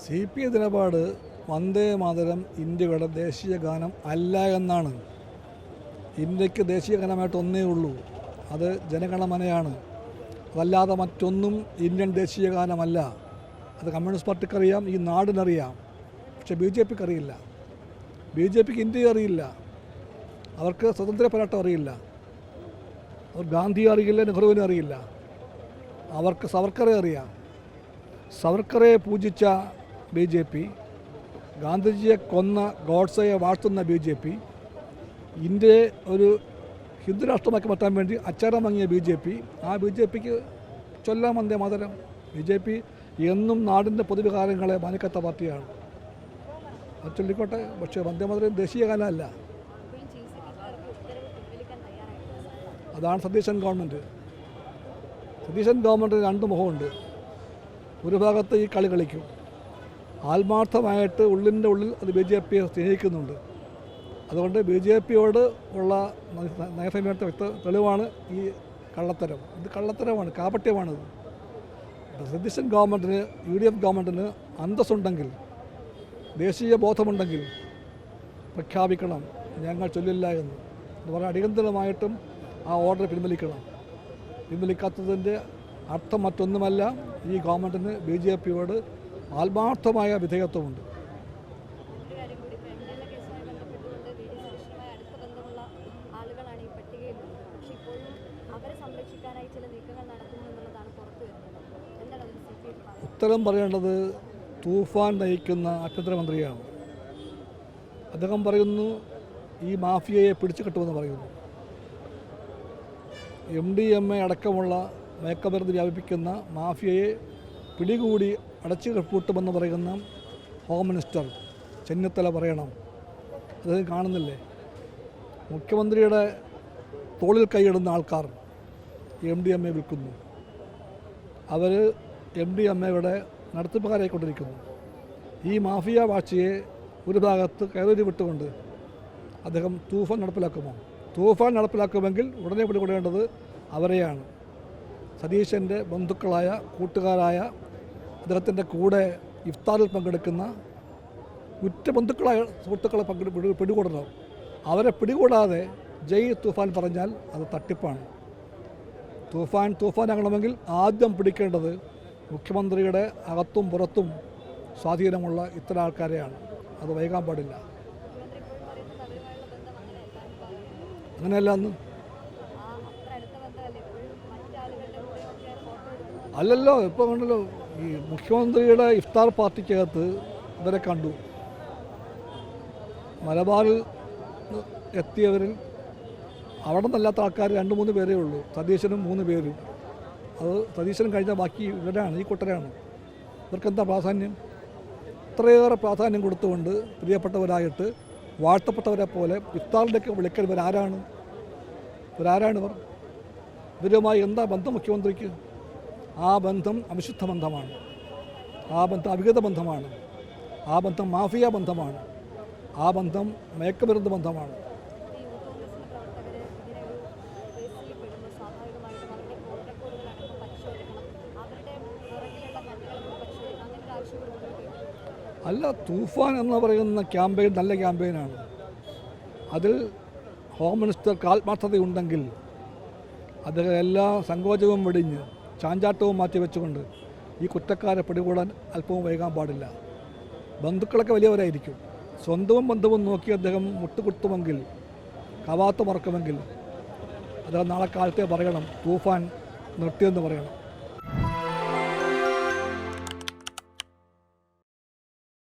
CPI നിലപാട് വന്ദേ മാതരം ഇന്ത്യയുടെ ദേശീയ ഗാനം അല്ല എന്നാണ്. ഇന്ത്യക്ക് ദേശീയ ഗാനമായിട്ട് ഒന്നേ ഉള്ളൂ, അത് ജനഗണമനയാണ്. അതല്ലാതെ മറ്റൊന്നും ഇന്ത്യൻ ദേശീയ ഗാനമല്ല. അത് കമ്മ്യൂണിസ്റ്റ് പാർട്ടിക്കറിയാം, ഈ നാടിനറിയാം. പക്ഷേ BJPക്ക് അറിയില്ല. BJPക്ക് ഇന്ത്യയെ അറിയില്ല. അവർക്ക് സ്വതന്ത്ര പോരാട്ടം അറിയില്ല. അവർ ഗാന്ധിയെ അറിയില്ല, നെഹ്റുവിനെ അറിയില്ല. അവർക്ക് സവർക്കറെ അറിയാം. സവർക്കറെ പൂജിച്ച BJP, ഗാന്ധിജിയെ കൊന്ന ഗോഡ്സയെ വാഴ്ത്തുന്ന BJP, ഇന്ത്യയെ ഒരു ഹിന്ദു രാഷ്ട്രമാക്കി മാറ്റാൻ വേണ്ടി അച്ചാരം വാങ്ങിയ BJP, ആ BJPക്ക് ചൊല്ലാം വന്ദേ മാതരം. BJP എന്നും നാടിൻ്റെ പൊതുവികാരങ്ങളെ മാനിക്കാത്ത പാർട്ടിയാണ്. അത് ചൊല്ലിക്കോട്ടെ, പക്ഷേ വന്ദേ മാതരം ദേശീയ ഗാനമല്ല. അതാണ് സതീശൻ ഗവൺമെൻറ്. സതീശൻ ഗവൺമെൻറ്റിന് രണ്ട് മുഖമുണ്ട്. ഒരു ഭാഗത്ത് ഈ കളി കളിക്കും, ആത്മാർത്ഥമായിട്ട് ഉള്ളിൻ്റെ ഉള്ളിൽ അത് BJPയെ സ്നേഹിക്കുന്നുണ്ട്. അതുകൊണ്ട് BJPയോട് ഉള്ള നയസമയത്തെ തെളിവാണ് ഈ കള്ളത്തരം. ഇത് കള്ളത്തരമാണ്, കാപട്യമാണിത്. സതീശൻ ഗവൺമെൻറ്റിന്, UDF ഗവൺമെൻറ്റിന് അന്തസ്സുണ്ടെങ്കിൽ, ദേശീയ ബോധമുണ്ടെങ്കിൽ പ്രഖ്യാപിക്കണം ഞങ്ങൾ ചൊല്ലില്ല എന്ന്. അതുപോലെ അടിയന്തരമായിട്ടും ആ ഓർഡർ പിൻവലിക്കണം. പിൻവലിക്കാത്തതിൻ്റെ അർത്ഥം മറ്റൊന്നുമല്ല, ഈ ഗവൺമെൻറ്റിന് BJPയോട് ആത്മാർത്ഥമായ വിധേയത്വമുണ്ട്. ഉത്തരം പറയേണ്ടത് തൂഫാൻ നയിക്കുന്ന ആഭ്യന്തരമന്ത്രിയാണ്. അദ്ദേഹം പറയുന്നു ഈ മാഫിയയെ പിടിച്ചു കെട്ടുമെന്ന് പറയുന്നു. MDMA അടക്കമുള്ള മയക്കുമരുന്ന് വ്യാപിപ്പിക്കുന്ന മാഫിയയെ പിടികൂടി അടച്ചു പൂട്ടുമെന്ന് പറയുന്ന ഹോം മിനിസ്റ്റർ ചെന്നിത്തല പറയണം. അദ്ദേഹം കാണുന്നില്ലേ, മുഖ്യമന്ത്രിയുടെ തോളിൽ കൈയിടുന്ന ആൾക്കാർ MDMA വിൽക്കുന്നു. അവർ MDMAയുടെ നടത്തിപ്പുകാരായിക്കൊണ്ടിരിക്കുന്നു. ഈ മാഫിയ വാഴ്ചയെ ഒരു ഭാഗത്ത് കയറി വിട്ടുകൊണ്ട് അദ്ദേഹം തൂഫാൻ നടപ്പിലാക്കുമോ? തൂഫാൻ നടപ്പിലാക്കുമെങ്കിൽ ഉടനെ പിടികൂടേണ്ടത് അവരെയാണ്. സതീശൻ്റെ ബന്ധുക്കളായ, കൂട്ടുകാരായ, അദ്ദേഹത്തിൻ്റെ കൂടെ ഇഫ്താറിൽ പങ്കെടുക്കുന്ന ഉറ്റ ബന്ധുക്കളായ സുഹൃത്തുക്കളെ പിടികൂടണം. അവരെ പിടികൂടാതെ ജയ് തൂഫാൻ പറഞ്ഞാൽ അത് തട്ടിപ്പാണ്. തൂഫാനാകണമെങ്കിൽ ആദ്യം പിടിക്കേണ്ടത് മുഖ്യമന്ത്രിയുടെ അകത്തും പുറത്തും സ്വാധീനമുള്ള ഇത്തരം ആൾക്കാരെയാണ്. അത് വൈകാൻ പാടില്ല. അങ്ങനെയല്ല അന്ന് അല്ലല്ലോ. ഇപ്പോൾ കണ്ടല്ലോ, ഈ മുഖ്യമന്ത്രിയുടെ ഇഫ്താർ പാർട്ടിക്കകത്ത് ഇവരെ കണ്ടു. മലബാറിൽ എത്തിയവരിൽ അവിടെ നിന്നല്ലാത്ത ആൾക്കാർ 2-3 പേരേ ഉള്ളൂ. സതീശനും 3 പേരും. അത് സതീശനും കഴിഞ്ഞ ബാക്കി ഇവരാണ്, ഈ കൂട്ടരാണ്. ഇവർക്കെന്താ പ്രാധാന്യം? ഇത്രയേറെ പ്രാധാന്യം കൊടുത്തുകൊണ്ട് പ്രിയപ്പെട്ടവരായിട്ട് വാഴ്ത്തപ്പെട്ടവരെ പോലെ ഇഫ്താറിലേക്ക് വിളിക്കൽ ഇവരാരാണ്? ഇവരുമായി എന്താ ബന്ധം മുഖ്യമന്ത്രിക്ക്? ആ ബന്ധം അവിശുദ്ധ ബന്ധമാണ്. ആ ബന്ധം അവിഹിത ബന്ധമാണ്. ആ ബന്ധം മാഫിയ ബന്ധമാണ്. ആ ബന്ധം മയക്കുമരുന്ന് ബന്ധമാണ്. അല്ല, തൂഫാൻ എന്ന് പറയുന്ന ക്യാമ്പയിൻ നല്ല ക്യാമ്പയിനാണ്. അതിൽ ഹോം മിനിസ്റ്റർക്ക് ആത്മാർത്ഥതയുണ്ടെങ്കിൽ അദ്ദേഹം എല്ലാ സങ്കോചവും വെടിഞ്ഞ് ചാഞ്ചാട്ടവും മാറ്റി വെച്ചുകൊണ്ട് ഈ കുറ്റക്കാരെ പിടികൂടാൻ അല്പവും വൈകാൻ പാടില്ല. ബന്ധുക്കളൊക്കെ വലിയവരായിരിക്കും. സ്വന്തവും ബന്ധവും നോക്കി അദ്ദേഹം മുട്ടുകുത്തുമെങ്കിൽ, കവാത്ത് മറക്കുമെങ്കിൽ അദ്ദേഹം നാളെ കാലത്തെ പറയണം തൂഫാൻ നിർത്തിയെന്ന് പറയണം.